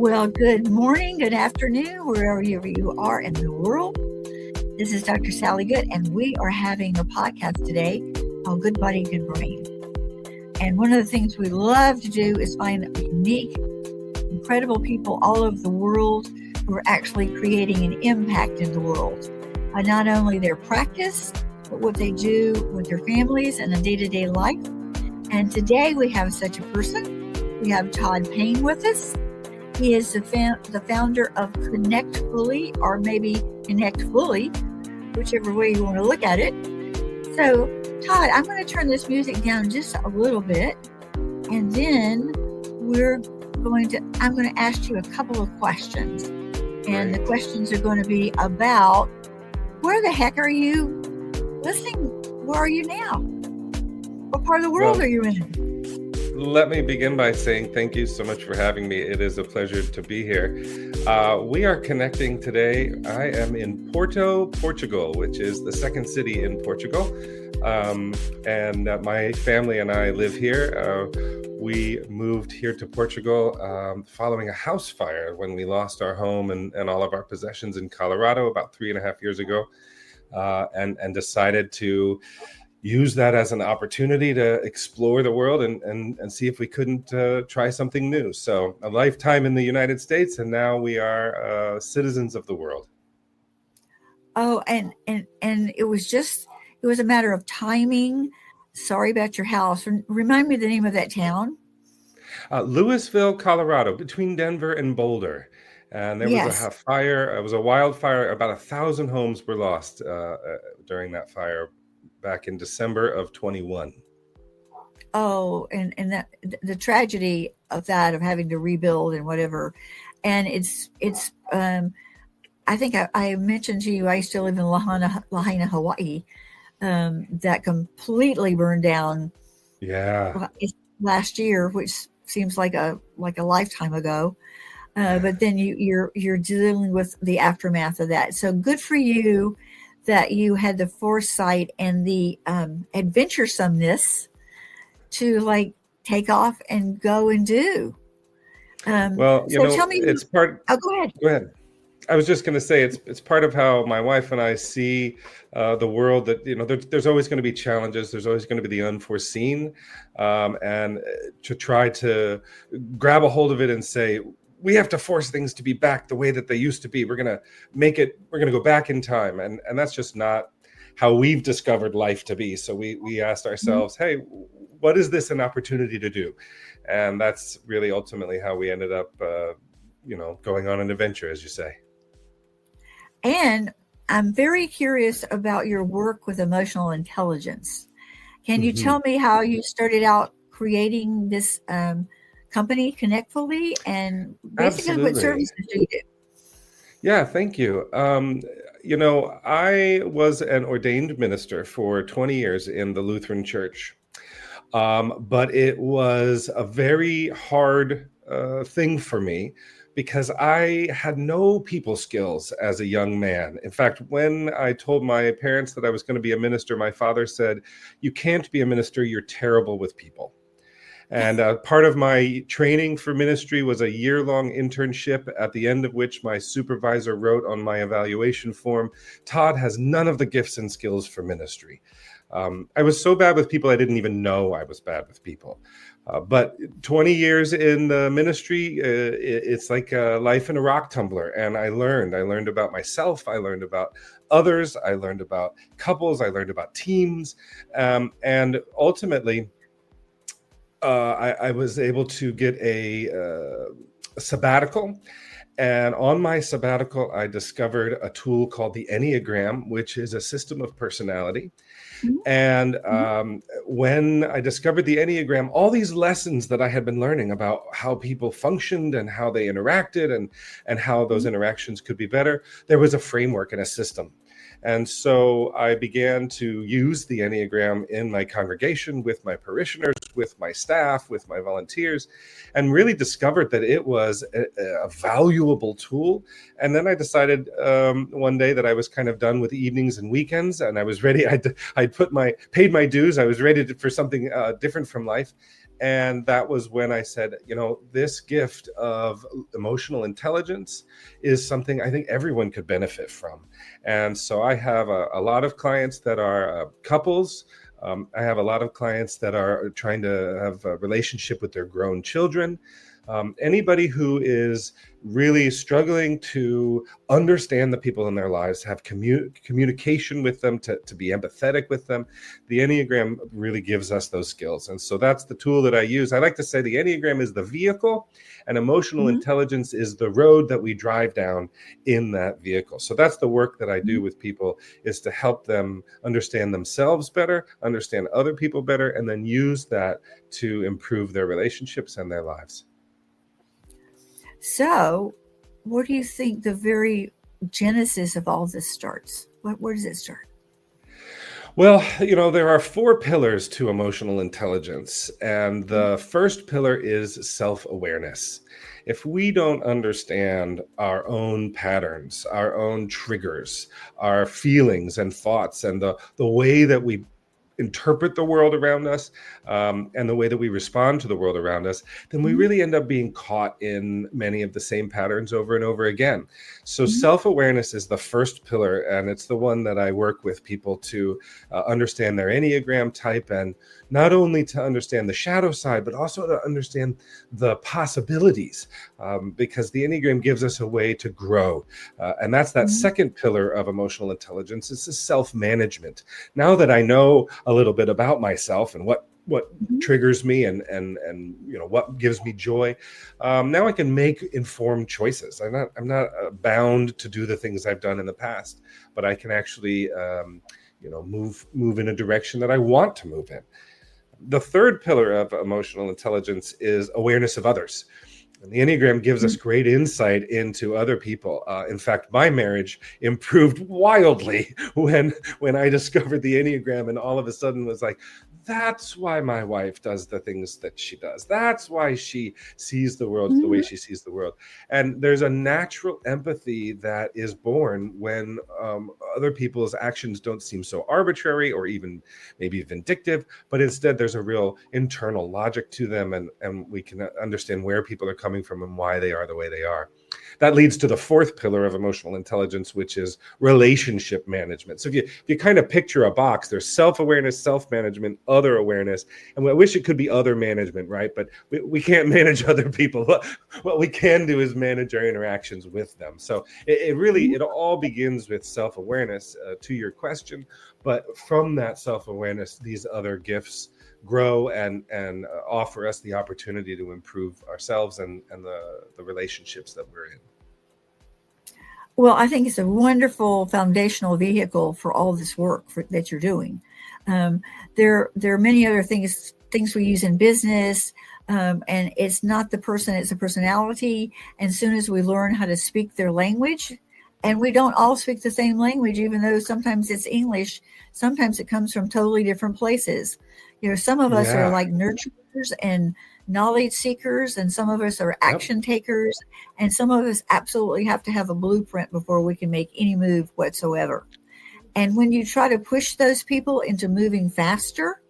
Well, good morning, good afternoon, wherever you are in the world. This is Dr. Sally Good, and we are having a podcast today called Good Body, Good Brain. And one of the things we love to do is find unique, incredible people all over the world who are actually creating an impact in the world by not only their practice, but what they do with their families and a day-to-day life. And today we have such a person. We have Todd Payne with us. He is the founder of Connect Fully, or maybe Connect Fully, whichever way you want to look at it. So, Todd, I'm going to turn this music down just a little bit, and then I'm going to ask you a couple of questions. And the questions are going to be about, where the heck are you listening? Where are you now? What part of the world are you in? Let me begin by saying thank you so much for having me. It is a pleasure to be here. We are connecting today. I am in Porto, Portugal, which is the second city in Portugal. And my family and I live here. We moved here to Portugal following a house fire when we lost our home and all of our possessions in Colorado about 3.5 years ago, and decided to use that as an opportunity to explore the world and see if we couldn't try something new. So a lifetime in the United States, and now we are citizens of the world. Oh, and it was a matter of timing. Sorry about your house. Remind me the name of that town. Louisville, Colorado, between Denver and Boulder. And there was a fire. It was a wildfire. About 1,000 homes were lost during that fire back in December of 21. Oh, and that the tragedy of that, of having to rebuild and whatever. And it's I think I mentioned to you, I used to live in Lahaina, Hawaii, that completely burned down last year, which seems like a lifetime ago. But then you're dealing with the aftermath of that. So good for you that you had the foresight and the adventuresomeness to take off and go and do. Tell me. It's part. Oh, go ahead. Go ahead. I was just going to say it's part of how my wife and I see the world. That there's always going to be challenges. There's always going to be the unforeseen, and to try to grab a hold of it and say, we have to force things to be back the way that they used to be. We're going to make it, we're going to go back in time. And that's just not how we've discovered life to be. So we asked ourselves, hey, what is this an opportunity to do? And that's really ultimately how we ended up, going on an adventure, as you say. And I'm very curious about your work with emotional intelligence. Can you tell me how you started out creating this company, Connect Fully, and basically what services do you do? Yeah, thank you. I was an ordained minister for 20 years in the Lutheran Church, but it was a very hard thing for me because I had no people skills as a young man. In fact, when I told my parents that I was going to be a minister, my father said, "You can't be a minister, you're terrible with people." And part of my training for ministry was a year-long internship, at the end of which my supervisor wrote on my evaluation form, "Todd has none of the gifts and skills for ministry." I was so bad with people, I didn't even know I was bad with people. But 20 years in the ministry, it's like life in a rock tumbler. And I learned about myself. I learned about others. I learned about couples. I learned about teams. And ultimately, I was able to get a sabbatical. And on my sabbatical, I discovered a tool called the Enneagram, which is a system of personality. And when I discovered the Enneagram, all these lessons that I had been learning about how people functioned and how they interacted and how those interactions could be better, there was a framework and a system. And so I began to use the Enneagram in my congregation, with my parishioners, with my staff, with my volunteers, and really discovered that it was a valuable tool. And then I decided one day that I was kind of done with evenings and weekends, and I was ready. I'd paid my dues. I was ready for something different from life. And that was when I said, this gift of emotional intelligence is something I think everyone could benefit from. And so I have a lot of clients that are couples. I have a lot of clients that are trying to have a relationship with their grown children. Anybody who is really struggling to understand the people in their lives, have communication with them, to be empathetic with them. The Enneagram really gives us those skills. And so that's the tool that I use. I like to say the Enneagram is the vehicle and emotional intelligence is the road that we drive down in that vehicle. So that's the work that I do with people, is to help them understand themselves better, understand other people better, and then use that to improve their relationships and their lives. So, where do you think the very genesis of all this starts? Where does it start? Well, there are 4 pillars to emotional intelligence, and the first pillar is self-awareness. If we don't understand our own patterns, our own triggers, our feelings and thoughts, and the way that we interpret the world around us, and the way that we respond to the world around us, then we really end up being caught in many of the same patterns over and over again. So self-awareness is the first pillar, and it's the one that I work with people to understand their Enneagram type, and not only to understand the shadow side, but also to understand the possibilities, because the Enneagram gives us a way to grow. And that's that second pillar of emotional intelligence. It's the self-management. Now that I know a little bit about myself and what triggers me and what gives me joy, now I can make informed choices. I'm not bound to do the things I've done in the past, but I can actually move in a direction that I want to move in. The third pillar of emotional intelligence is awareness of others. And the Enneagram gives us great insight into other people. In fact, my marriage improved wildly when I discovered the Enneagram, and all of a sudden was like, that's why my wife does the things that she does. That's why she sees the world the way she sees the world. And there's a natural empathy that is born when other people's actions don't seem so arbitrary or even maybe vindictive, but instead there's a real internal logic to them, and we can understand where people are coming from and why they are the way they are. That leads to the fourth pillar of emotional intelligence, which is relationship management. So if you kind of picture a box, there's self-awareness, self-management, other awareness, and I wish it could be other management, right? But we can't manage other people. What we can do is manage our interactions with them. So it all begins with self-awareness, to your question. But from that self-awareness, these other gifts grow and offer us the opportunity to improve ourselves and the relationships that we're in. Well, I think it's a wonderful foundational vehicle for all this work that you're doing. There are many other things we use in business, and it's not the person, it's a personality. And as soon as we learn how to speak their language, and we don't all speak the same language, even though sometimes it's English, sometimes it comes from totally different places. Some of us are like nurturers and knowledge seekers, and some of us are action takers, and some of us absolutely have to have a blueprint before we can make any move whatsoever. And when you try to push those people into moving faster,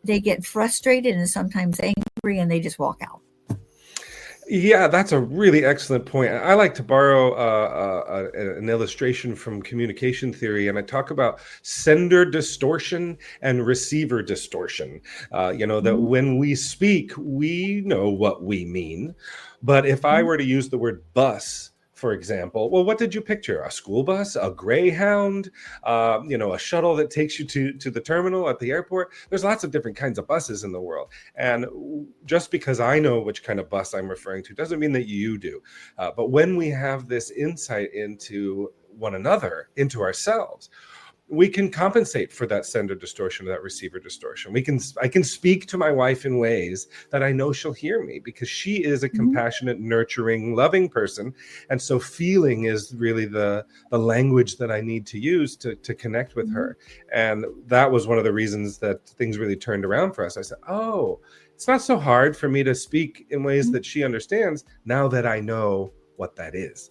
they get frustrated and sometimes angry, and they just walk out. Yeah, that's a really excellent point. I like to borrow an illustration from communication theory, and I talk about sender distortion and receiver distortion. That when we speak, we know what we mean. But if I were to use the word bus, for example, well, what did you picture? A school bus, a Greyhound, a shuttle that takes you to the terminal at the airport? There's lots of different kinds of buses in the world. And just because I know which kind of bus I'm referring to doesn't mean that you do. But when we have this insight into one another, into ourselves, we can compensate for that sender distortion, that receiver distortion. I can speak to my wife in ways that I know she'll hear me, because she is a compassionate, nurturing, loving person. And so feeling is really the language that I need to use to connect with her. And that was one of the reasons that things really turned around for us. I said, oh, it's not so hard for me to speak in ways that she understands now that I know what that is.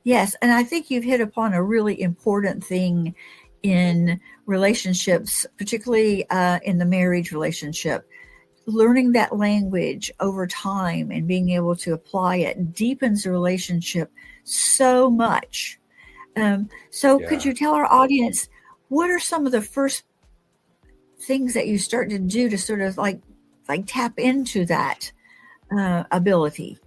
Yes, and I think you've hit upon a really important thing in relationships, particularly in the marriage relationship. Learning that language over time and being able to apply it deepens the relationship so much. Could you tell our audience, what are some of the first things that you start to do to sort of like tap into that ability?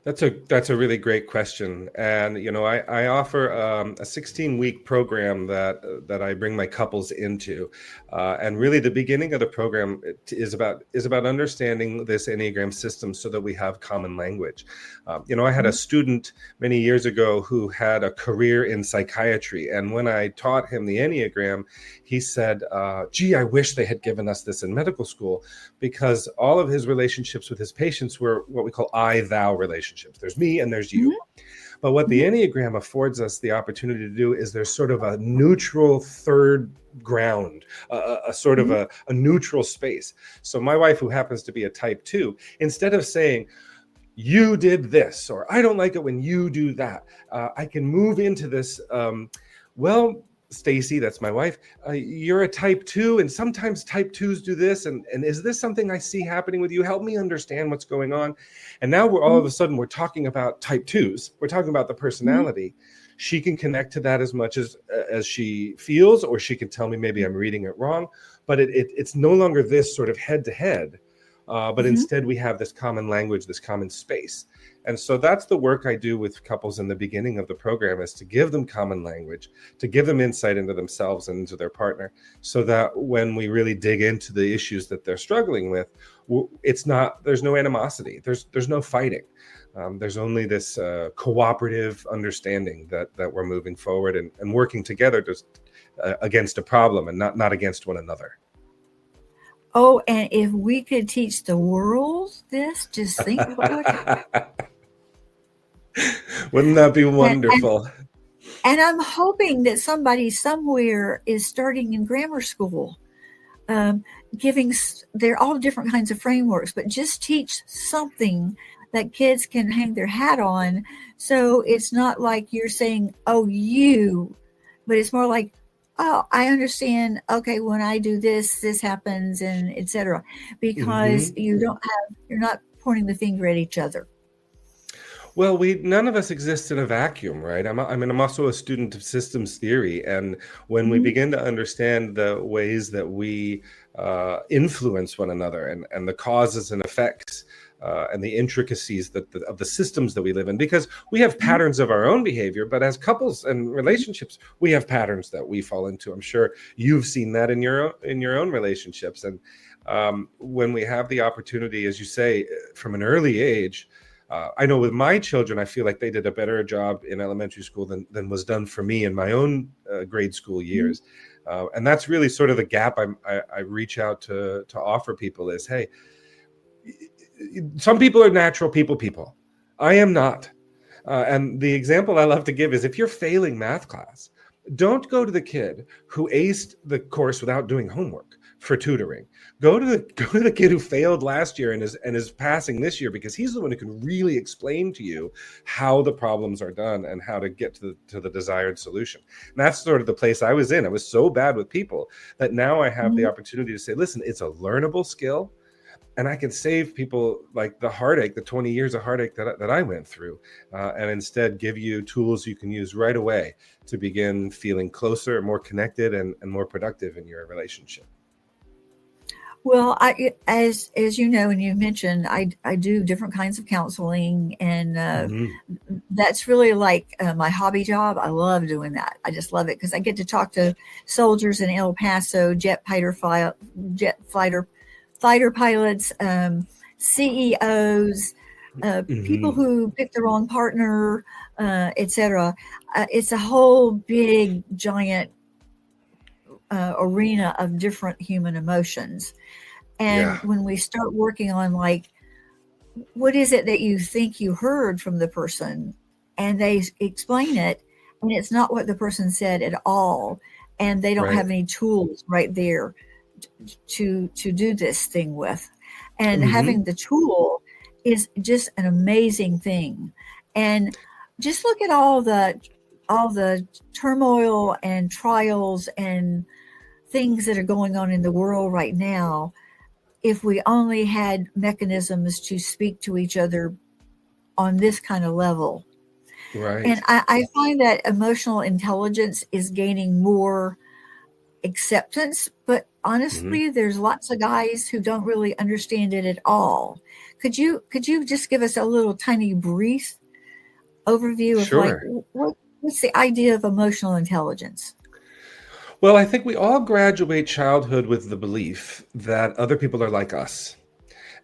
That's a really great question. And, I offer a 16-week program that I bring my couples into. And really the beginning of the program is about understanding this Enneagram system so that we have common language. I had a student many years ago who had a career in psychiatry. And when I taught him the Enneagram, he said, gee, I wish they had given us this in medical school, because all of his relationships with his patients were what we call I-thou relationships. There's me and there's you. But what the Enneagram affords us the opportunity to do is there's sort of a neutral third ground, a sort of a neutral space. So my wife, who happens to be a type 2, instead of saying, you did this, or I don't like it when you do that, I can move into this, Stacy, that's my wife, you're a type 2, and sometimes type 2s do this, and is this something I see happening with you? Help me understand what's going on. And now we're all of a sudden we're talking about type 2s. We're talking about the personality. She can connect to that as much as she feels, or she can tell me maybe I'm reading it wrong. But it's no longer this sort of head to head, but instead we have this common language, this common space. And so that's the work I do with couples in the beginning of the program, is to give them common language, to give them insight into themselves and into their partner, so that when we really dig into the issues that they're struggling with, there's no animosity, there's no fighting. There's only this cooperative understanding that we're moving forward and working together just against a problem, and not against one another. Oh, and if we could teach the world this, just think what would happen. Wouldn't that be wonderful? And I'm hoping that somebody somewhere is starting in grammar school, they're all different kinds of frameworks, but just teach something that kids can hang their hat on. So it's not like you're saying, oh, you, but it's more like, oh, I understand. Okay, when I do this, this happens, and etc. Because you're not pointing the finger at each other. Well, none of us exist in a vacuum, right? I'm also a student of systems theory, and when we begin to understand the ways that we influence one another, and the causes and effects, and the intricacies of the systems that we live in, because we have patterns of our own behavior, but as couples and relationships, we have patterns that we fall into. I'm sure you've seen that in your own relationships, and when we have the opportunity, as you say, from an early age. I know with my children, I feel like they did a better job in elementary school than was done for me in my own grade school years. And that's really sort of the gap I reach out to offer people is, hey, some people are natural people. I am not. And the example I love to give is, if you're failing math class, don't go to the kid who aced the course without doing homework for tutoring. Go to the kid who failed last year and is passing this year, because he's the one who can really explain to you how the problems are done and how to get to the desired solution. And that's sort of the place I was in. I was so bad with people that now I have the opportunity to say, listen, it's a learnable skill. And I can save people like the heartache, the 20 years of heartache that I went through, and instead give you tools you can use right away to begin feeling closer, more connected, and more productive in your relationship. Well, as you know, and you mentioned, I do different kinds of counseling, and that's really like my hobby job. I love doing that. I just love it because I get to talk to soldiers in El Paso, fighter pilots, CEOs, people Hmm. who pick the wrong partner, etc. It's a whole big, giant arena of different human emotions. And Yeah. when we start working on, like, what is it that you think you heard from the person, and they explain it, and it's not what the person said at all, and they don't Right. have any tools right there to do this thing with, and Hmm. having the tool is just an amazing thing. And just look at all the turmoil and trials and things that are going on in the world right now. If we only had mechanisms to speak to each other on this kind of level. And Right. I find that emotional intelligence is gaining more acceptance, but Hmm. honestly, there's lots of guys who don't really understand it at all. Could you just give us a little tiny brief overview of, like, Sure. what's the idea of emotional intelligence? Well, I think we all graduate childhood with the belief that other people are like us,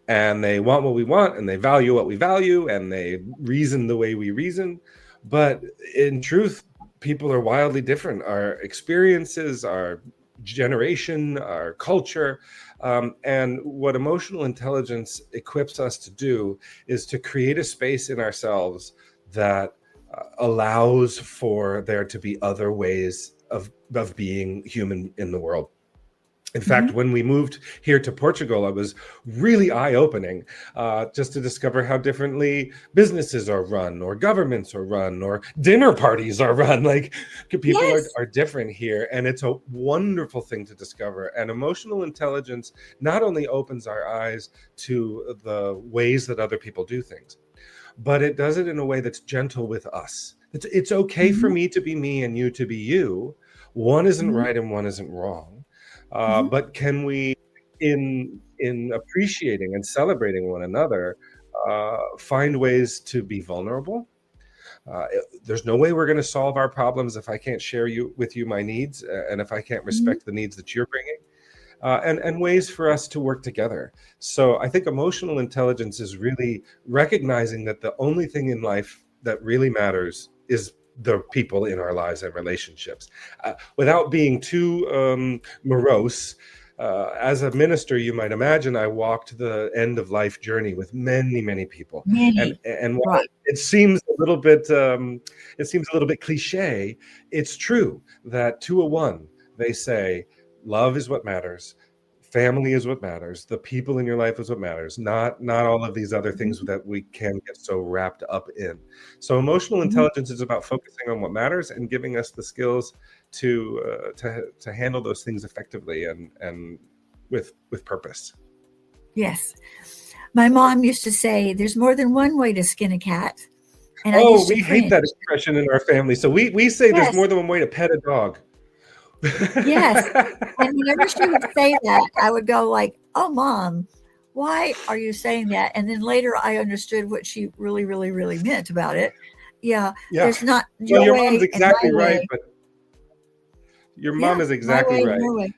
and they want what we want, and they value what we value, and they reason the way we reason. But in truth, people are wildly different. Our experiences, our generation, our culture, and what emotional intelligence equips us to do is to create a space in ourselves that allows for there to be other ways of being human in the world. In fact, Hmm. when we moved here to Portugal, it was really eye-opening, just to discover how differently businesses are run, or governments are run, or dinner parties are run. Like, people Yes. are different here, and it's a wonderful thing to discover. And emotional intelligence not only opens our eyes to the ways that other people do things, but it does it in a way that's gentle with us. It's okay for Hmm. me to be me and you to be you. One isn't Hmm. right and one isn't wrong. Hmm. But can we, in appreciating and celebrating one another, find ways to be vulnerable? There's no way we're going to solve our problems if I can't share with you my needs, and if I can't Hmm. respect the needs that you're bringing, and ways for us to work together. So I think emotional intelligence is really recognizing that the only thing in life that really matters is the people in our lives and relationships. Without being too morose, as a minister, you might imagine I walked the end of life journey with many, many people, and Many. while Right. it seems a little bit cliche, it's true that to a one they say love is what matters. Family is what matters. The people in your life is what matters, not all of these other things Hmm. that we can get so wrapped up in. So emotional Hmm. intelligence is about focusing on what matters and giving us the skills to handle those things effectively and with purpose. Yes. My mom used to say, "There's more than one way to skin a cat," and I Oh, used to we hate cringe. that expression in our family. So we say there's Yes. more than one way to pet a dog. Yes, and whenever she would say that, I would go like, "Oh, mom, why are you saying that?" And then later I understood what she really, really, really meant about it. Yeah, Yeah. there's not Well, your your mom's way and my exactly right, way. but your Yeah, mom is my exactly way and right. your way.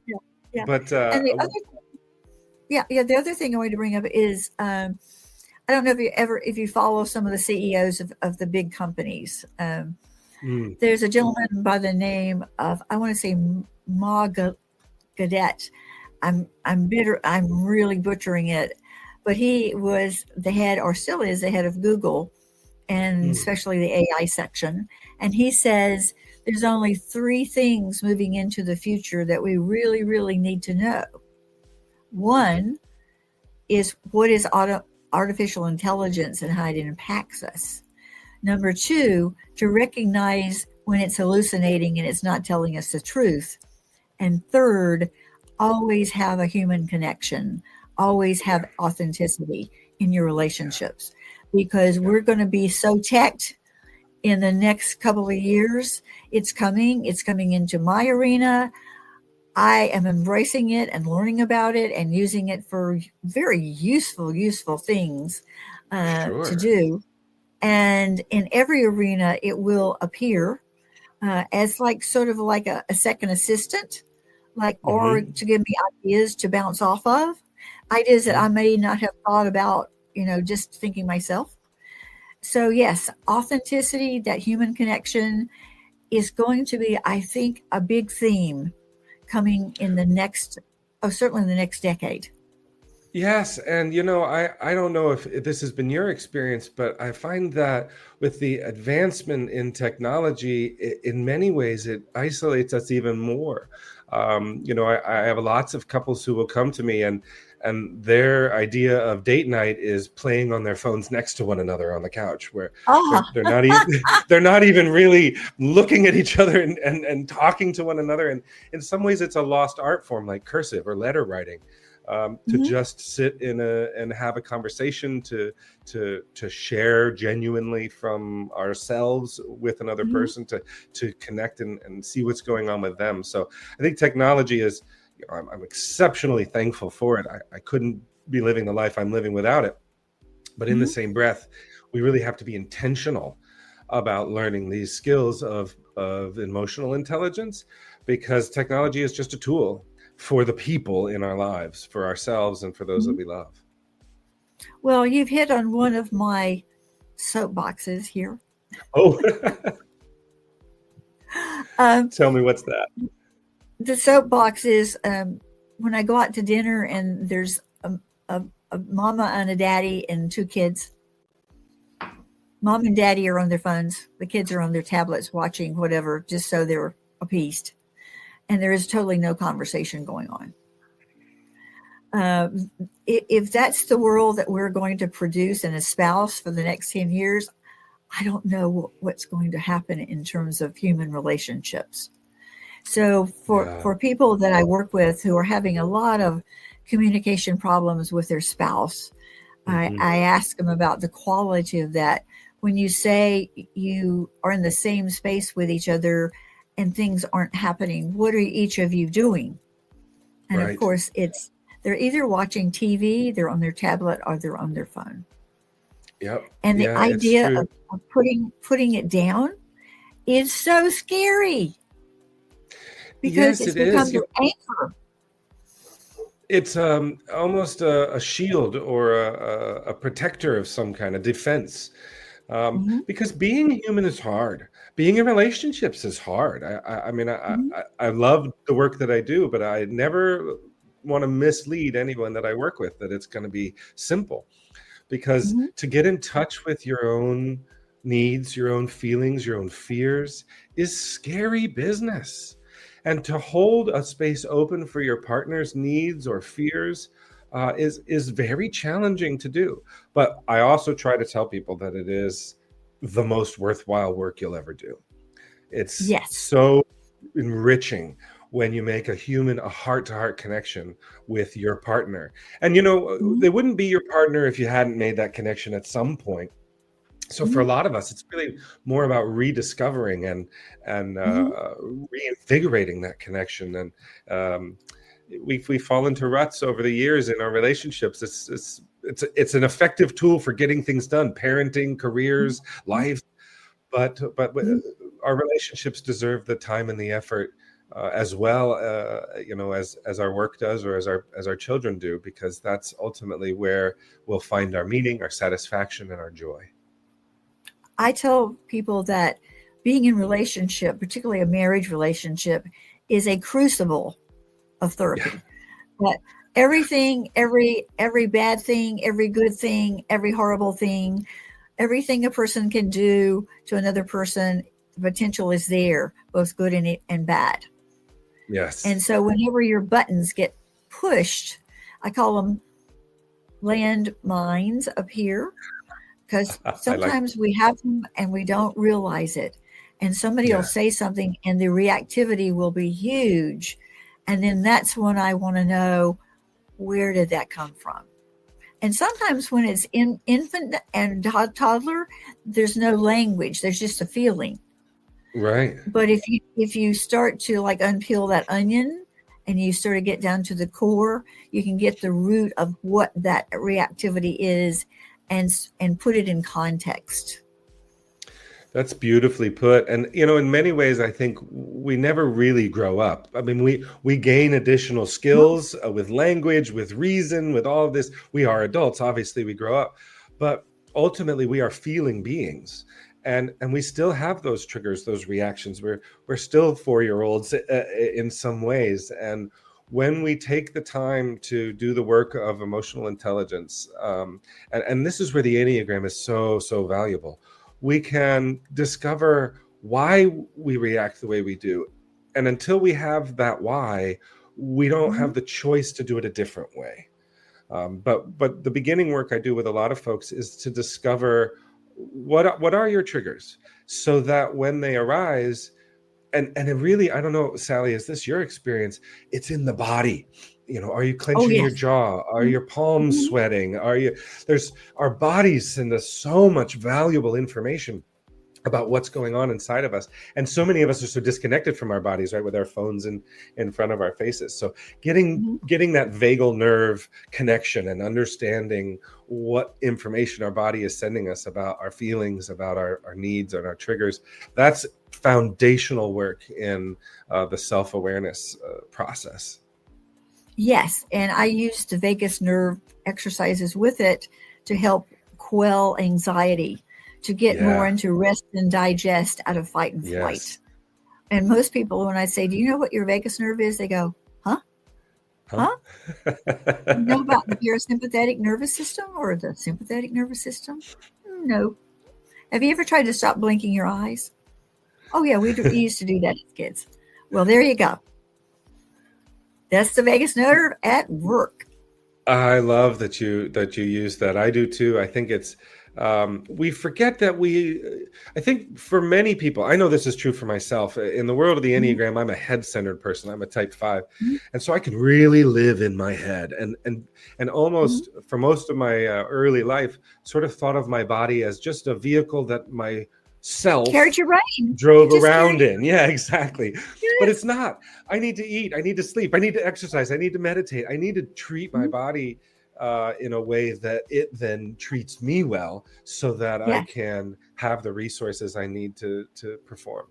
Yeah, yeah. But And the other thing I wanted to bring up is, I don't know if you follow some of the CEOs of the big companies. mm, There's a gentleman by the name of, I want to say, Ma Gadet. I'm really butchering it, but he was the head, or still is the head, of Google, and mm, especially the AI section. And he says there's only three things moving into the future that we really, really need to know. One is, what is artificial intelligence and how it impacts us. Number two, to recognize when it's hallucinating and it's not telling us the truth. And third, always have a human connection, always yeah, have authenticity in your yeah, relationships, because yeah, we're going to be so teched in the next couple of years. It's coming into my arena. I am embracing it and learning about it and using it for very useful things to sure. do. And in every arena, it will appear as, like, sort of like a second assistant, like, or Hmm. to give me ideas to bounce off of, ideas that I Hmm. may not have thought about just thinking myself. So yes, authenticity, that human connection is going to be, I think, a big theme coming in the next, certainly in the next decade. Yes, and I don't know if this has been your experience, but I find that with the advancement in technology, in many ways, it isolates us even more. I have lots of couples who will come to me, and their idea of date night is playing on their phones next to one another on the couch, where Ah, they're not even they're not even really looking at each other and talking to one another. And in some ways, it's a lost art form like cursive or letter writing. To mhm, just sit and have a conversation, to share genuinely from ourselves with another mhm, person, to connect and see what's going on with them. So I think technology is, I'm exceptionally thankful for it. I couldn't be living the life I'm living without it. But in the mhm. same breath, we really have to be intentional about learning these skills of emotional intelligence, because technology is just a tool for the people in our lives, for ourselves and for those that Mhm. we love. Well, you've hit on one of my soapboxes here. Oh, Um, tell me, what's that? the soapbox is when I go out to dinner and there's a, a mama and a daddy and two kids. Mom and daddy are on their phones. The kids are on their tablets watching whatever, just so they're appeased. And there is totally no conversation going on. Uh, if that's the world that we're going to produce and espouse for the next 10 years, I don't know what's going to happen in terms of human relationships. So Yeah. for people that I work with who are having a lot of communication problems with their spouse, Hmm. I ask them about the quality of that. When you say you are in the same space with each other and things aren't happening, what are each of you doing? And of Right. course, it's they're either watching TV, they're on their tablet, or they're on their phone. Yep. And the Yeah, it's idea true. of putting it down is so scary because Yes, it's it become is. their anchor. It's almost a shield or a protector of some kind of defense. Mhm, Because being human is hard. Being in relationships is hard. I mean, mhm, I love the work that I do, but I never want to mislead anyone that I work with that it's going to be simple. Because mhm, to get in touch with your own needs, your own feelings, your own fears is scary business. And to hold a space open for your partner's needs or fears is very challenging to do. But I also try to tell people that it is the most worthwhile work you'll ever do. It's yes. so enriching when you make a heart-to-heart connection with your partner. And Mhm, they wouldn't be your partner if you hadn't made that connection at some point. So for a mhm, lot of us, it's really more about rediscovering and mhm. reinvigorating that connection. And um, we fall into ruts over the years in our relationships. It's an effective tool for getting things done, parenting, careers, Mhm, life. But mhm. our relationships deserve the time and the effort as well, as our work does, or as our children do, because that's ultimately where we'll find our meaning, our satisfaction, and our joy. I tell people that being in relationship, particularly a marriage relationship, is a crucible of Yeah. therapy. That everything, every bad thing, every good thing, every horrible thing, everything a person can do to another person, the potential is there, both good and bad. Yes. And so whenever your buttons get pushed, I call them land mines up here because I like. sometimes we have them and we don't realize it. And somebody will Yeah. say something and the reactivity will be huge. And then that's when I want to know, where did that come from? And sometimes when it's in infant and toddler, there's no language, there's just a feeling. Right. But if you start to like unpeel that onion and you sort of get down to the core, you can get the root of what that reactivity is and put it in context. That's beautifully put. And in many ways, I think we never really grow up. I mean, we gain additional Mhm. skills with language, with reason, with all of this. We are adults, obviously, we grow up, but ultimately, we are feeling beings, and we still have those triggers, those reactions. We're still 4-year-olds in some ways, and when we take the time to do the work of emotional intelligence, and this is where the Enneagram is so valuable, we can discover why we react the way we do. And until we have that why, we don't Mhm. have the choice to do it a different way. But the beginning work I do with a lot of folks is to discover what are your triggers, so that when they arise, and it really, I don't know, Sally, is this your experience? It's in the body. Are you Oh, clenching your yes. jaw? Are Mhm. your palms Mhm. sweating? There's our bodies send us so much valuable information about what's going on inside of us, and so many of us are so disconnected from our bodies, right, with our phones in front of our faces. So Mhm. getting that vagal nerve connection and understanding what information our body is sending us about our feelings, about our needs and our triggers, that's foundational work in the self-awareness process. Yes, and I use the vagus nerve exercises with it to help quell anxiety, to get more Yeah. into rest and digest out of fight and flight. Yes. And most people, when I say, "Do you know what your vagus nerve is?" they go, "Huh? Huh? Huh? You know about the parasympathetic nervous system or the sympathetic nervous system?" No. Have you ever tried to stop blinking your eyes? Oh, yeah, we used to do that as kids. Well, there you go. That's the vagus nerve at work. I love that you use that. I do too. I think it's we forget that I think for many people, I know this is true for myself. In the world of the Mhm. Enneagram, I'm a head-centered person. I'm a type 5. Mhm. And so I can really live in my head, and Mhm. almost for most of my early life, sort of thought of my body as just a vehicle that my Carried self your brain. You drove just carried around it. in. Yeah, exactly. But Yes. it's not. I need to eat. I need to sleep. I need to exercise. I need to meditate. I need to treat my Mhm. body in a way that it then treats me well, so that I Yeah. can have the resources I need to perform.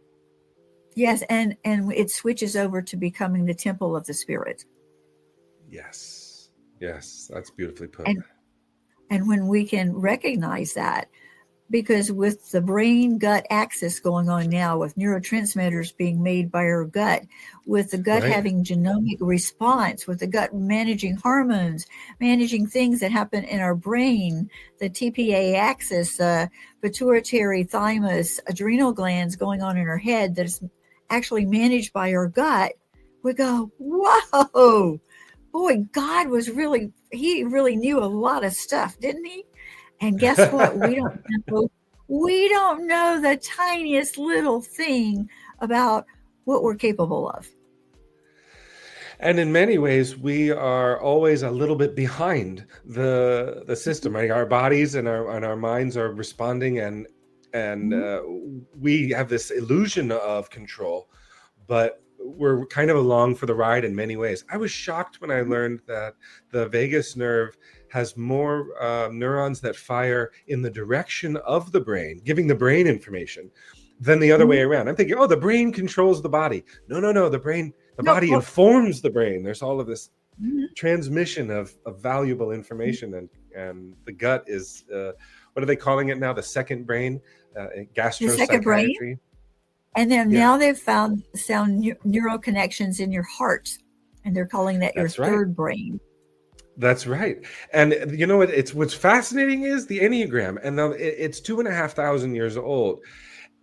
Yes, and it switches over to becoming the temple of the spirit. Yes. Yes, that's beautifully put. And and when we can recognize that, because with the brain gut axis going on now, with neurotransmitters being made by our gut, with the gut Right? having genomic response, with the gut managing hormones, managing things that happen in our brain, the TPA axis, pituitary, thymus, adrenal glands going on in our head that is actually managed by our gut, we go, whoa, boy, God was really, he really knew a lot of stuff, didn't he? And guess what? We don't know the tiniest little thing about what we're capable of. And in many ways, we are always a little bit behind the system. Right? Our bodies and our minds are responding, and Mhm. we have this illusion of control, but we're kind of along for the ride in many ways. I was shocked when I learned that the vagus nerve has more neurons that fire in the direction of the brain, giving the brain information, than the other way Mhm. around. I'm thinking, oh, the brain controls the body. No, no, no. The No, body well, informs the brain. There's all of this mhm. transmission of valuable information, and the gut is what are they calling it now? The second brain, The second brain, gastropsychiatry. and then Yeah, now they've found neural connections in your heart, and they're calling that your that's right. third brain. That's right. And you know what? It's what's fascinating is the Enneagram, and now it's 2,500 years old.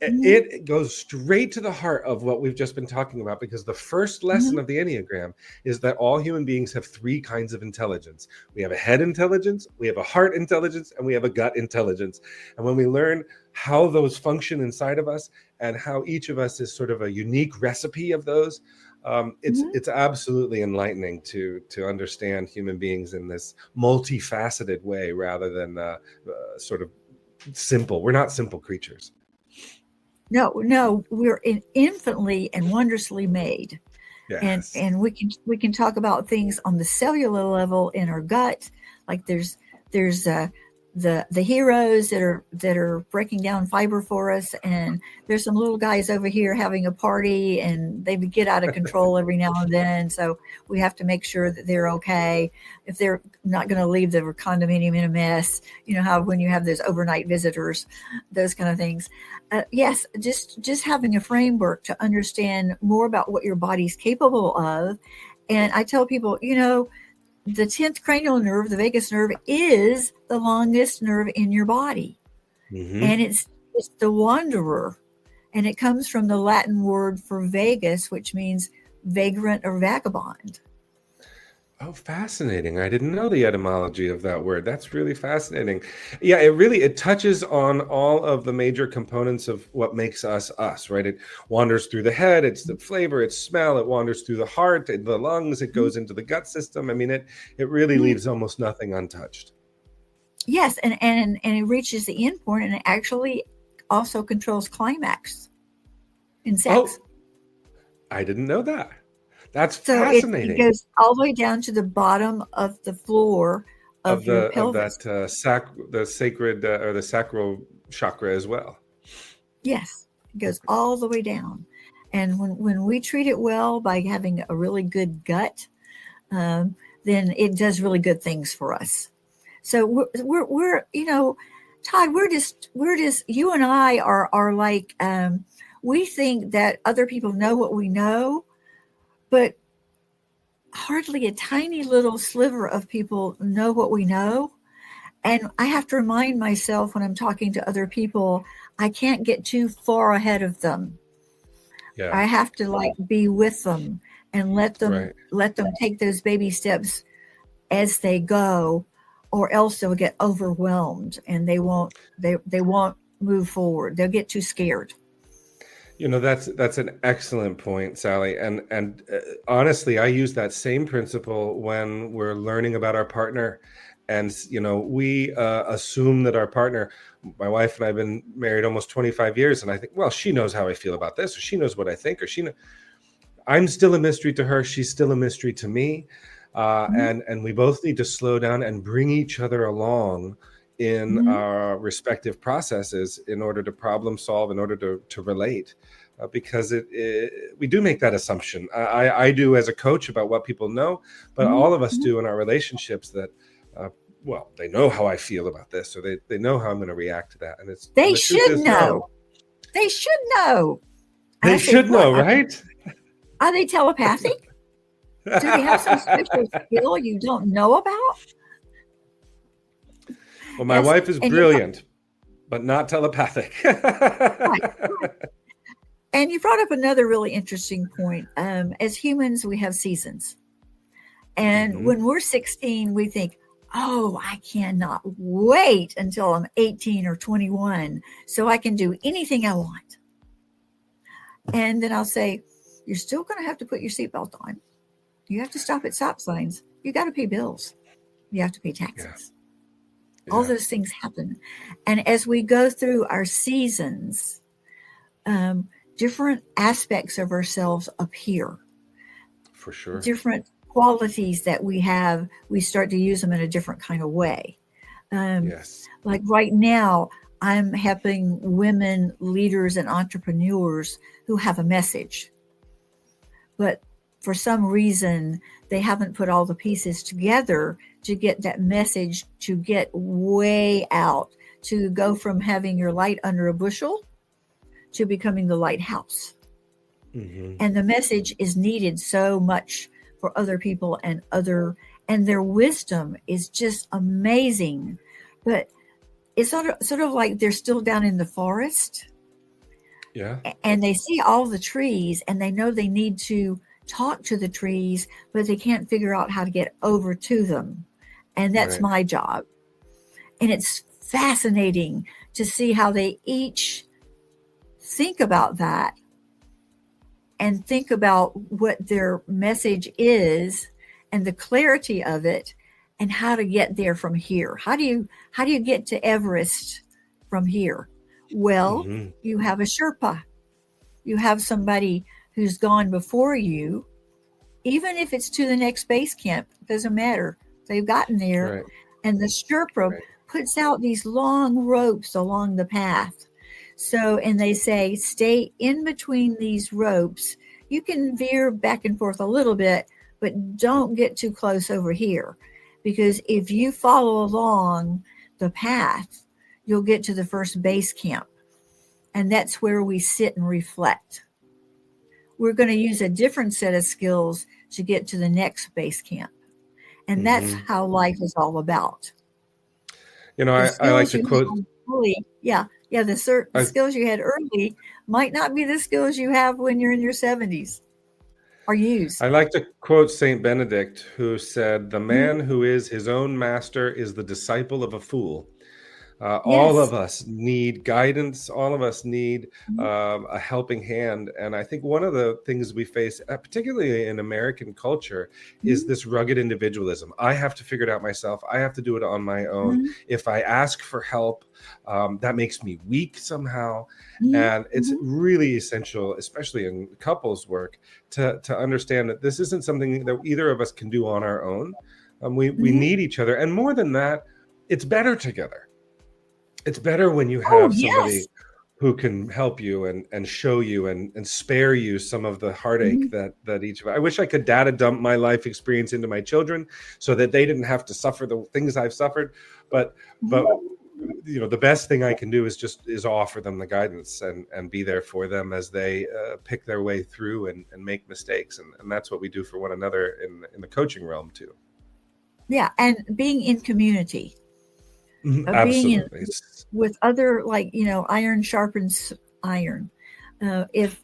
Mhm. It goes straight to the heart of what we've just been talking about, because the first lesson Mhm. of the Enneagram is that all human beings have three kinds of intelligence. We have a head intelligence, we have a heart intelligence, and we have a gut intelligence. And when we learn how those function inside of us, and how each of us is sort of a unique recipe of those, Mhm. it's absolutely enlightening to understand human beings in this multifaceted way, rather than sort of simple. We're not simple creatures. No, no, we're infinitely and wondrously made. and Yes. and we can talk about things on the cellular level in our gut, like there's the heroes that are breaking down fiber for us, and there's some little guys over here having a party, and they get out of control every now and then. So we have to make sure that they're okay. If they're not going to leave the condominium in a mess, you know how when you have those overnight visitors, those kind of things. Yes, just having a framework to understand more about what your body's capable of. And I tell people, the 10th cranial nerve, the vagus nerve, is the longest nerve in your body. And it's the wanderer. And it comes from the Latin word for vagus, which means vagrant or vagabond. Oh, fascinating. I didn't know the etymology of that word. That's really fascinating. Yeah, it touches on all of the major components of what makes us us, right? It wanders through the head, it's the flavor, it's smell, it wanders through the heart, the lungs, it goes into the gut system. I mean, it really leaves almost nothing untouched. Yes, and it reaches the end point, and it actually also controls climax in sex. Oh, I didn't know that. That's So fascinating. it goes all the way down to the bottom of the floor of your pelvis. The sacred or the sacral chakra as well. Yes, it goes all the way down. And when we treat it well by having a really good gut, then it does really good things for us. So we're Todd, we're just you and I are like we think that other people know what we know, but hardly a tiny little sliver of people know what we know. And I have to remind myself when I'm talking to other people, I can't get too far ahead of them. Yeah. I have to be with them and let them Right. take those baby steps as they go, or else they'll get overwhelmed and they won't move forward. They'll get too scared. That's an excellent point, Sally. And honestly, I use that same principle when we're learning about our partner. And, we assume that our partner, my wife and I have been married almost 25 years. And I think, well, she knows how I feel about this, or she knows what I think, or I'm still a mystery to her. She's still a mystery to me. And we both need to slow down and bring each other along in our respective processes in order to problem solve, in order to relate, because we do make that assumption. I do as a coach about what people know, but all of us do in our relationships that, they know how I feel about this, or they know how I'm going to react to that. And they should know. They should know. They should know, right? Are they telepathic? Do they have some special skill you don't know about? Well, my wife is brilliant, but not telepathic. Right. And you brought up another really interesting point. As humans, we have seasons. And when we're 16, we think, oh, I cannot wait until I'm 18 or 21 so I can do anything I want. And then I'll say, you're still going to have to put your seatbelt on. You have to stop at stop signs. You got to pay bills. You have to pay taxes. Yeah. All those things happen. And as we go through our seasons, different aspects of ourselves appear. For sure. Different qualities that we have, we start to use them in a different kind of way. Yes. Like right now, I'm helping women leaders and entrepreneurs who have a message. But for some reason, they haven't put all the pieces together to get that message to get way out, to go from having your light under a bushel to becoming the lighthouse. And the message is needed so much for other people, and their wisdom is just amazing. But it's sort of like they're still down in the forest. Yeah. And they see all the trees, and they know they need to talk to the trees, but they can't figure out how to get over to them. And that's my job. And it's fascinating to see how they each think about that and think about what their message is and the clarity of it and how to get there from here. How do you get to Everest from here? Well, you have a Sherpa. You have somebody who's gone before you, even if it's to the next base camp, it doesn't matter. They've gotten there. Right. And the Sherpa puts out these long ropes along the path. So, and they say, stay in between these ropes. You can veer back and forth a little bit, but don't get too close over here. Because if you follow along the path, you'll get to the first base camp. And that's where we sit and reflect. We're going to use a different set of skills to get to the next base camp. And that's how life is all about. You know, The I like skills to you quote. had early, the skills you had early might not be the skills you have when you're in your 70s or use. I like to quote Saint Benedict, who said, "The Mhm. man who is his own master is the disciple of a fool." All Yes. of us need guidance. All of us need Mhm. a helping hand. And I think one of the things we face, particularly in American culture, is Mhm. this rugged individualism. I have to figure it out myself. I have to do it on my own. Mhm. If I ask for help, that makes me weak somehow. Mhm. And it's Mhm. really essential, especially in couples work, to understand that this isn't something that either of us can do on our own. We Mhm. need each other. And more than that, it's better together. It's better when you Oh, have somebody yes. who can help you and show you and spare you some of the heartache Mhm. that each of I wish I could data dump my life experience into my children so that they didn't have to suffer the things I've suffered. But Mhm. you know, the best thing I can do is offer them the guidance and be there for them as they pick their way through and make mistakes. And that's what we do for one another in the coaching realm too. Yeah, and being in community, being in Absolutely. with other, like, iron sharpens iron. If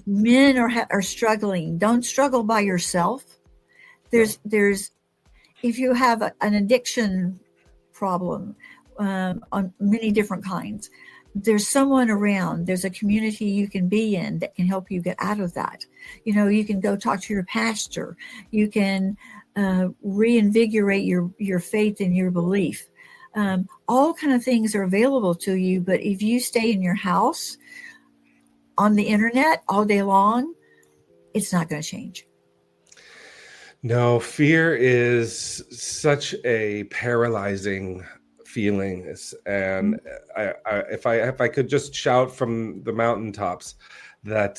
men are struggling, don't struggle by yourself. No. There's if you have an addiction problem, on many different kinds, there's someone around. There's a community you can be in that can help you get out of that. You can go talk to your pastor. You can reinvigorate your faith and your belief. All kind of things are available to you, but if you stay in your house on the internet all day long, it's not going to change. No, fear is such a paralyzing feeling, and if I could just shout from the mountaintops that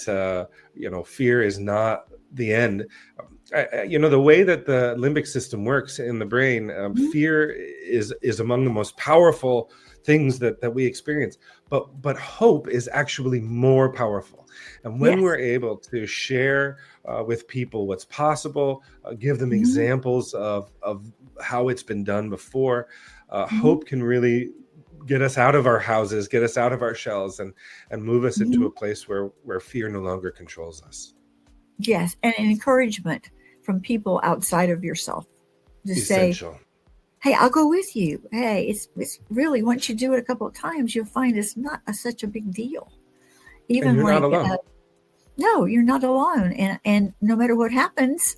fear is not the end. The way that the limbic system works in the brain, Mhm. fear is among the most powerful things that we experience. But hope is actually more powerful. And when Yes. we're able to share with people what's possible, give them Hmm. examples of how it's been done before, Hmm. hope can really get us out of our houses, get us out of our shells, and move us into Hmm. a place where fear no longer controls us. Yes, and an encouragement from people outside of yourself to say, Essential. "Hey, I'll go with you. Hey, it's really, once you do it a couple of times, you'll find it's not such a big deal. And Even you're not like, alone. no, you're not alone, and no matter what happens,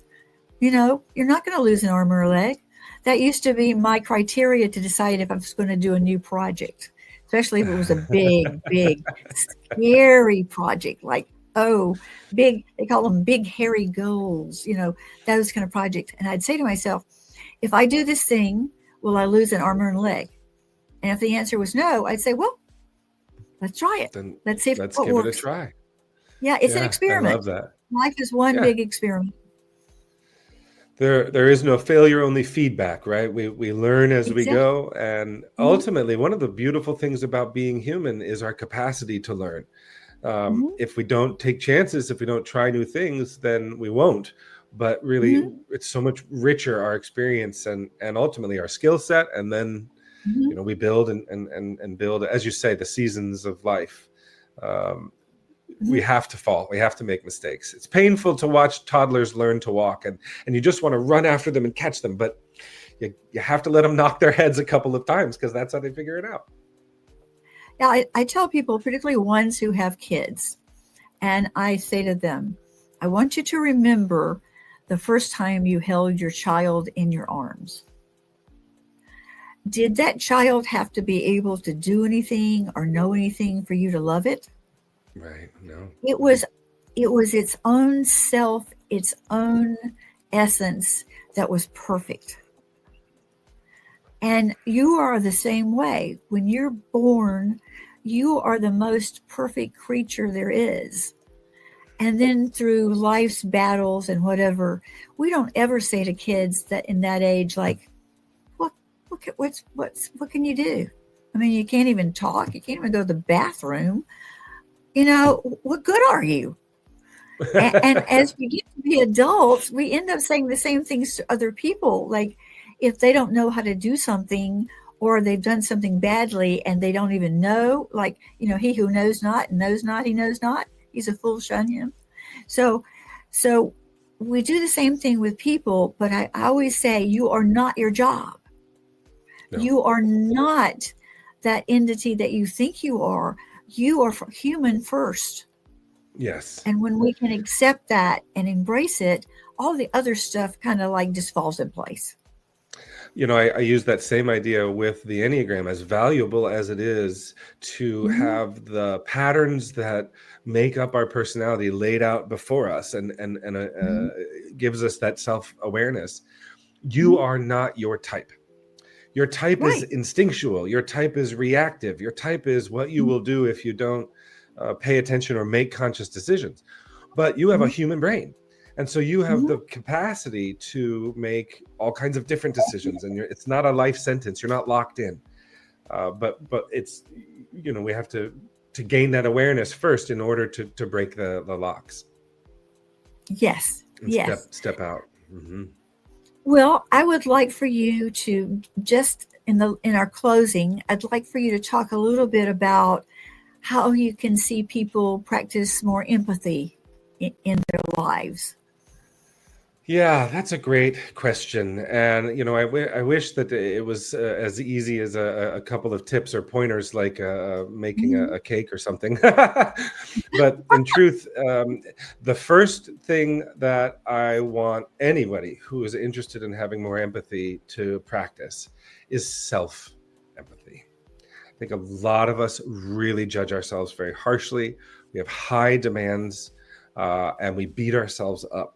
you're not going to lose an arm or a leg." That used to be my criteria to decide if I was going to do a new project, especially if it was a big, big, scary project, like, oh, big, they call them big, hairy goals, those kind of projects. And I'd say to myself, if I do this thing, will I lose an arm or a leg? And if the answer was no, I'd say, well, let's try it. Then Let's see if let's what give it a works. try. Yeah, it's an Yeah, I experiment. love that. Life is one Yeah. big experiment. There is no failure, only feedback, right? We learn as we Exactly. go. And Hmm. ultimately, one of the beautiful things about being human is our capacity to learn. Hmm. If we don't take chances, if we don't try new things, then we won't. But really, Hmm. it's so much richer, our experience and ultimately our skill set. And then, Hmm. we build and build, as you say, the seasons of life. Um, we Hmm. have to fall. We have to make mistakes. It's painful to watch toddlers learn to walk, and you just want to run after them and catch them, but you have to let them knock their heads a couple of times because that's how they figure it out. Yeah, I tell people, particularly ones who have kids, and I say to them, I want you to remember the first time you held your child in your arms. Did that child have to be able to do anything or know anything for you to love it? Right. No. It was it was its own self, its own essence that was perfect. And you are the same way. When you're born, you are the most perfect creature there is. And then through life's battles and whatever, we don't ever say to kids that in that age, like, what, what can you do? I mean, you can't even talk. You can't even go to the bathroom. What good are you? And as we get to be adults, we end up saying the same things to other people. Like if they don't know how to do something or they've done something badly and they don't even know, like, he who knows not, he knows not. He's a fool, shun him. So, so we do the same thing with people, but I always say you are not your job. No. You are not that entity that you think you are. You are human first. Yes. And when we can accept that and embrace it, all the other stuff kind of like just falls in place. I use that same idea with the Enneagram, as valuable as it is to Mm-hmm. have the patterns that make up our personality laid out before us and Mm-hmm. gives us that self-awareness. You Mm-hmm. are not your type. Your type is Right. instinctual. Your type is reactive. Your type is what you Mm-hmm. will do if you don't pay attention or make conscious decisions. But you have a human brain. And so you have Mm-hmm. the capacity to make all kinds of different decisions. And it's not a life sentence. You're not locked in. But it's, we have to gain that awareness first in order to break the locks Yes. and Yes. step out. Mm-hmm. Well, I would like for you to just in our closing, I'd like for you to talk a little bit about how you can see people practice more empathy in their lives. Yeah, that's a great question. And, I wish that it was as easy as a couple of tips or pointers, like making Mm-hmm. a cake or something. But in truth, the first thing that I want anybody who is interested in having more empathy to practice is self empathy. I think a lot of us really judge ourselves very harshly. We have high demands and we beat ourselves up.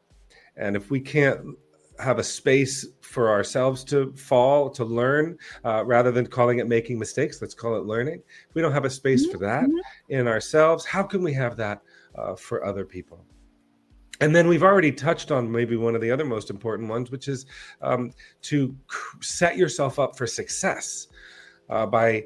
And if we can't have a space for ourselves to fall, to learn, rather than calling it making mistakes, let's call it learning. If we don't have a space for that Mm-hmm. in ourselves, how can we have that for other people? And then we've already touched on maybe one of the other most important ones, which is to set yourself up for success by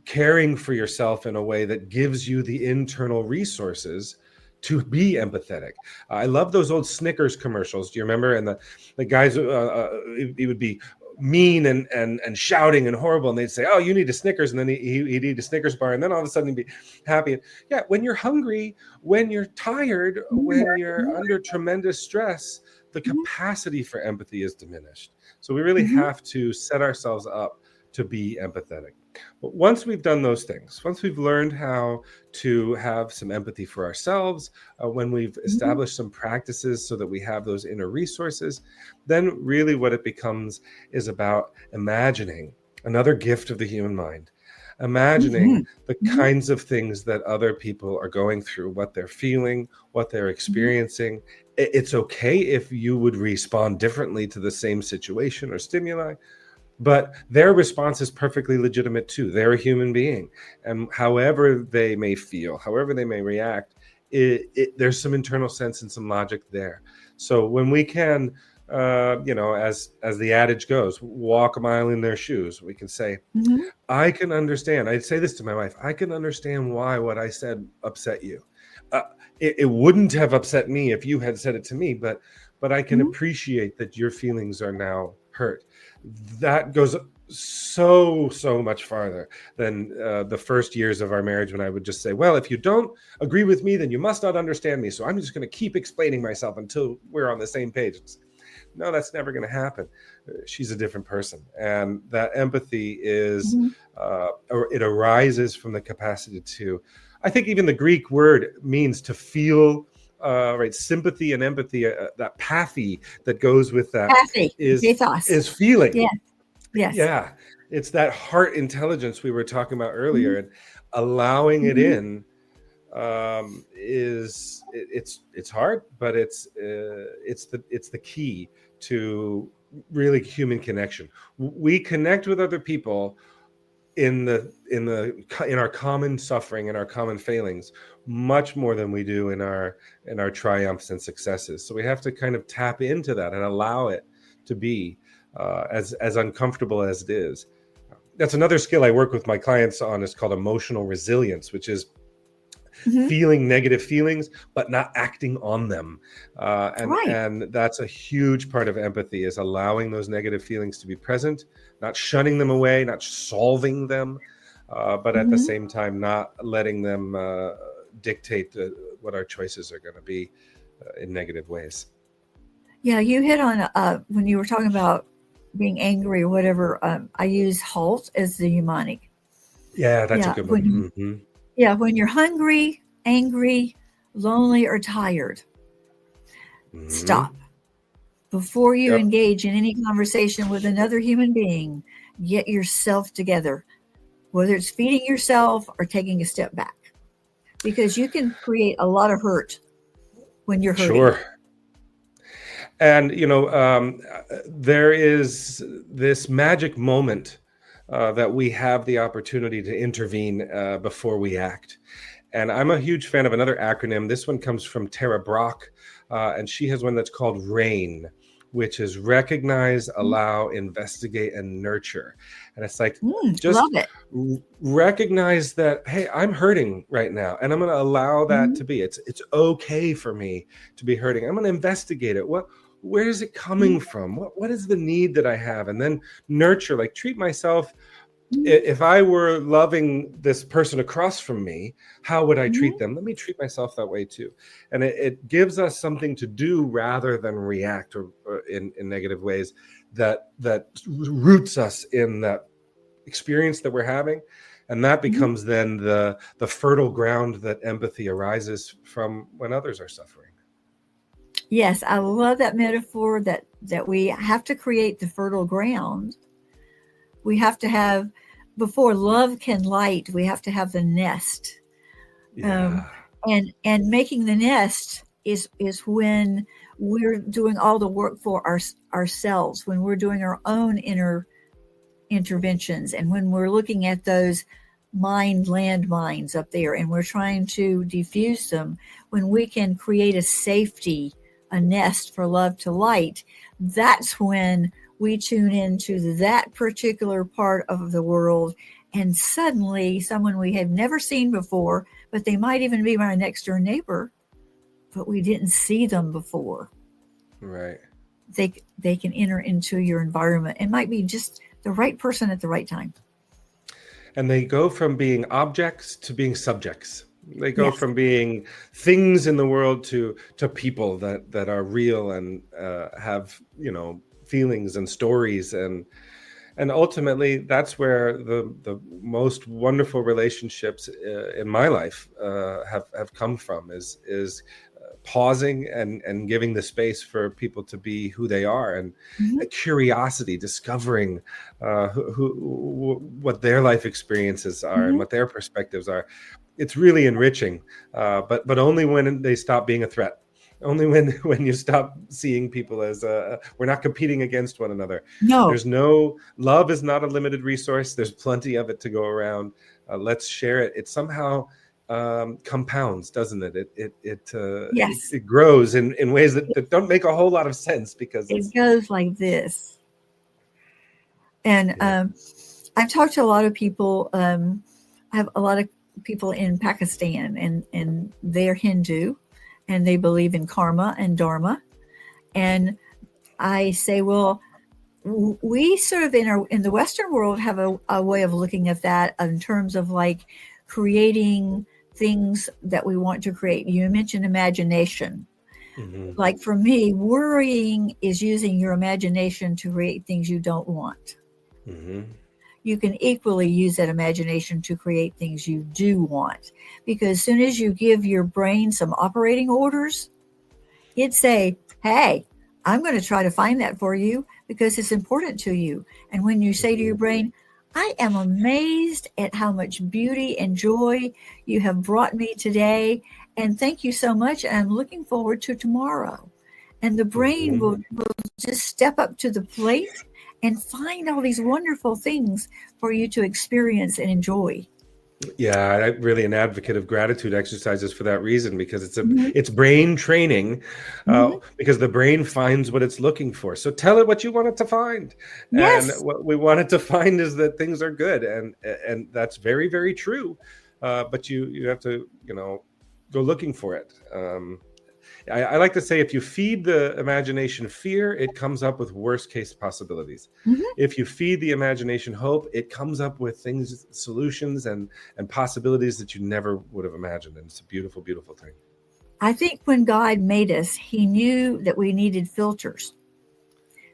caring for yourself in a way that gives you the internal resources to be empathetic. I love those old Snickers commercials. Do you remember? And the guys, he would be mean and shouting and horrible, and they'd say, "Oh, you need a Snickers," and then he'd eat a Snickers bar, and then all of a sudden he'd be happy. And yeah, when you're hungry, when you're tired, when you're under tremendous stress, the capacity for empathy is diminished. So we really Mm-hmm. have to set ourselves up to be empathetic. But once we've done those things, once we've learned how to have some empathy for ourselves, when we've Mm-hmm. established some practices so that we have those inner resources, then really what it becomes is about imagining another gift of the human mind, Mm-hmm. imagining the Mm-hmm. kinds of things that other people are going through, what they're feeling, what they're experiencing. It's okay if you would respond differently to the same situation or stimuli, but their response is perfectly legitimate too. They're a human being, and however they may feel, however they may react, there's some internal sense and some logic there. So when we can, as the adage goes, walk a mile in their shoes, we can say, Mm-hmm. I can understand. I'd say this to my wife: I can understand why what I said upset you. Uh, it wouldn't have upset me if you had said it to me, but I can Mm-hmm. appreciate that your feelings are now hurt. That goes so much farther than the first years of our marriage, when I would just say, well, if you don't agree with me, then you must not understand me. So I'm just going to keep explaining myself until we're on the same page. No, that's never going to happen. She's a different person. And that empathy is, Mm-hmm. or it arises from the capacity to, I think even the Greek word means to feel, right? Sympathy and empathy, that pathy that goes with that Kathy, is pathos. feeling. Yeah. Yes. Yeah. It's that heart intelligence we were talking about Mm-hmm. earlier, and allowing it Mm-hmm. in it's hard, but it's the key to really human connection. We connect with other people in our common suffering and our common failings much more than we do in our triumphs and successes. So we have to kind of tap into that and allow it to be as uncomfortable as it is. That's another skill I work with my clients on. Is called emotional resilience, which is feeling negative feelings but not acting on them, Right. and that's a huge part of empathy, is allowing those negative feelings to be present, not shunning them away, not solving them, but at the Mhm. same time not letting them dictate what our choices are going to be in negative ways. Yeah, you hit on when you were talking about being angry or whatever. I use halt as the mnemonic. Yeah, that's a Yeah, good one. when you're hungry, angry, lonely, or tired, stop before you Yep. engage in any conversation with another human being. Get yourself together, whether it's feeding yourself or taking a step back, because you can create a lot of hurt when you're hurting. Sure. And there is this magic moment that we have the opportunity to intervene before we act. And I'm a huge fan of another acronym. This one comes from Tara Brach, and she has one that's called RAIN, which is recognize, allow, investigate, and nurture. And it's like, Love just it. recognize that, hey, I'm hurting right now, and I'm going to allow that Mhm. to be. It's okay for me to be hurting. I'm going to investigate it. Where is it coming Mhm. from? What is the need that I have? And then nurture, like treat myself. Mhm. If I were loving this person across from me, how would I treat Mhm. them? Let me treat myself that way too. And it gives us something to do rather than react or in negative ways that roots us in that experience that we're having. And that Mhm. becomes then the fertile ground that empathy arises from when others are suffering. Yes, I love that metaphor that we have to create the fertile ground. We have to have, before love can light, we have to have the nest. Um, Yeah. and making the nest is when we're doing all the work for ourselves, when we're doing our own inner interventions, and when we're looking at those mind landmines up there and we're trying to defuse them, when we can create a safety, a nest for love to light, that's when we tune into that particular part of the world. And suddenly, someone we have never seen before, but they might even be my next door neighbor, but we didn't see them before. Right. They can enter into your environment and might be just the right person at the right time. And they go from being objects to being subjects. They go Yes. from being things in the world to people that are real and have feelings and stories, and ultimately that's where the most wonderful relationships in my life have come from, is pausing and giving the space for people to be who they are, and Mhm. a curiosity, discovering what their life experiences are and Mhm. what their perspectives are. It's really enriching, but only when they stop being a threat. Only when you stop seeing people as we're not competing against one another. No. There's no love is not a limited resource. There's plenty of it to go around. Let's share it. It somehow compounds, doesn't it? Yes. It grows in ways that don't make a whole lot of sense, because It it's goes like this. And yeah. I've talked to a lot of people. I have a lot of people in Pakistan, and they're Hindu, and they believe in karma and dharma. And I say, well, we sort of in the Western world have a way of looking at that in terms of like creating things that we want to create. You mentioned imagination. Hmm. Like for me, worrying is using your imagination to create things you don't want. Hmm. You can equally use that imagination to create things you do want. Because as soon as you give your brain some operating orders, it say, hey, I'm going to try to find that for you because it's important to you. And when you say to your Hmm. brain, I am amazed at how much beauty and joy you have brought me today. And thank you so much. And I'm looking forward to tomorrow. And the brain Mhm. will just step up to the plate and find all these wonderful things for you to experience and enjoy. Yeah, I'm really an advocate of gratitude exercises for that reason, because Mhm. it's brain training, Mhm. because the brain finds what it's looking for. So tell it what you want it to find, and Yes. what we want it to find is that things are good, and that's very, very true. But you have to, go looking for it. I like to say, if you feed the imagination fear, it comes up with worst case possibilities. Mhm. If you feed the imagination hope, it comes up with things, solutions, and possibilities that you never would have imagined. And it's a beautiful, beautiful thing. I think when God made us, He knew that we needed filters.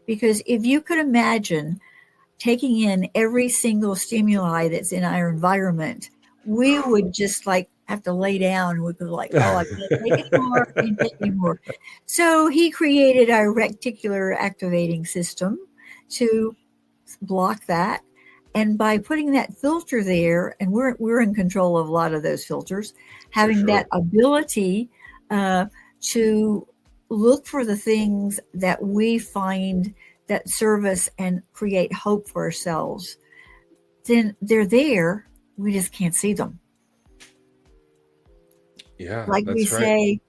Because if you could imagine taking in every single stimuli that's in our environment, we would just like have to lay down. We'd be like, oh, I can't take anymore. I can't take anymore. So he created our reticular activating system to block that. And by putting that filter there, and we're in control of a lot of those filters, For having that sure. ability to look for the things that we find that serve us and create hope for ourselves, then they're there. We just can't see them. Yeah, Like we that's right. say,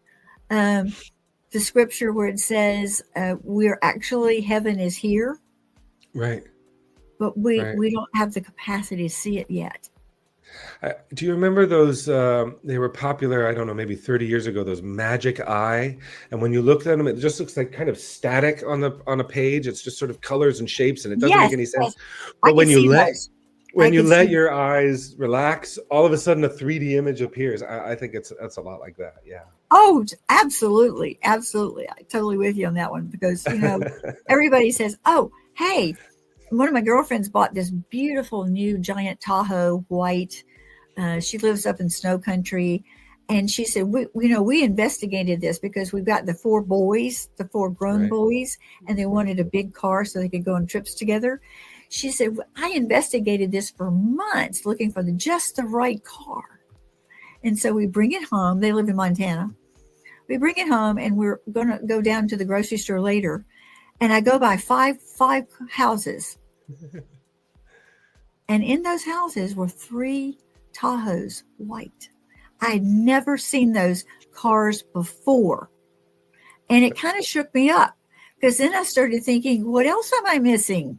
um, the scripture where it says, we're actually, heaven is here, Right. but we, Right. we don't have the capacity to see it yet. Do you remember those? They were popular, I don't know, maybe 30 years ago. Those magic eye, and when you look at them, it just looks like kind of static on a page. It's just sort of colors and shapes, and it doesn't make Yes, any yes, sense. I But can see those. I when you can see let them. your eyes relax, all of a sudden a 3D image appears. I think that's a lot like that. Yeah. Oh, absolutely, absolutely. I totally with you on that one because everybody says, "Oh, hey." One of my girlfriends bought this beautiful new giant Tahoe white. She lives up in snow country. And she said, we investigated this because we've got the four boys, the four grown Right. boys, and they Right. wanted a big car so they could go on trips together. She said, I investigated this for months looking for just the right car. And so we bring it home. They live in Montana. We bring it home and we're going to go down to the grocery store later. And I go by five houses. And in those houses were three Tahoes, white. I had never seen those cars before. And it kind of shook me up because then I started thinking, what else am I missing?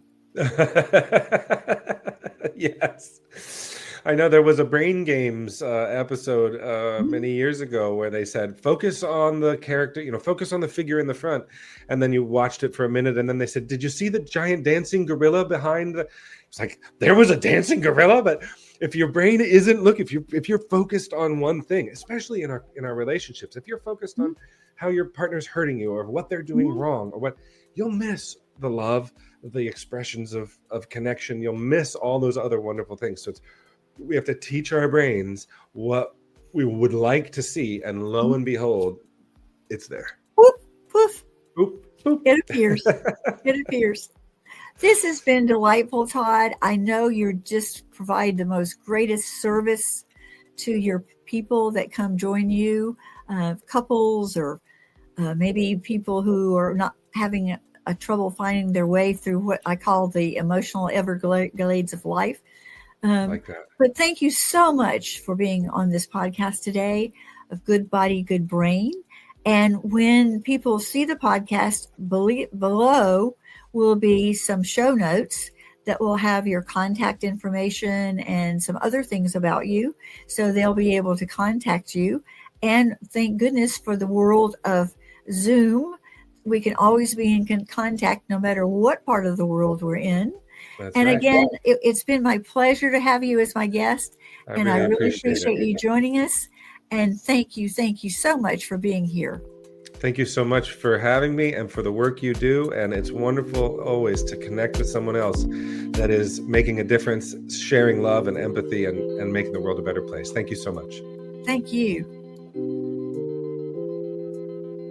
Yes. I know there was a Brain Games episode Mhm. many years ago where they said, focus on the character, focus on the figure in the front. And then you watched it for a minute. And then they said, did you see the giant dancing gorilla behind it's like, there was a dancing gorilla. But if your brain isn't, look, if you're focused on one thing, especially in our relationships, if you're focused on how your partner's hurting you or what they're doing Mhm. wrong or what, you'll miss the love, the expressions of connection. You'll miss all those other wonderful things. So we have to teach our brains what we would like to see, and lo and behold, it's there. Whoop, poof, Boop, boop. it appears. It appears. This has been delightful, Todd. I know you're just provide the most greatest service to your people that come join you, couples or maybe people who are not having a trouble finding their way through what I call the emotional everglades of life. Um, Like that. but thank you so much for being on this podcast today of Good Body, Good Brain. And when people see the podcast, below will be some show notes that will have your contact information and some other things about you. So they'll be able to contact you. And thank goodness for the world of Zoom. We can always be in contact no matter what part of the world we're in. That's And right. again, it's been my pleasure to have you as my guest. I And I really really appreciate it. appreciate you joining us. And thank you so much for being here. Thank you so much for having me and for the work you do. And it's wonderful always to connect with someone else that is making a difference, sharing love and empathy, and making the world a better place. Thank you so much. Thank you.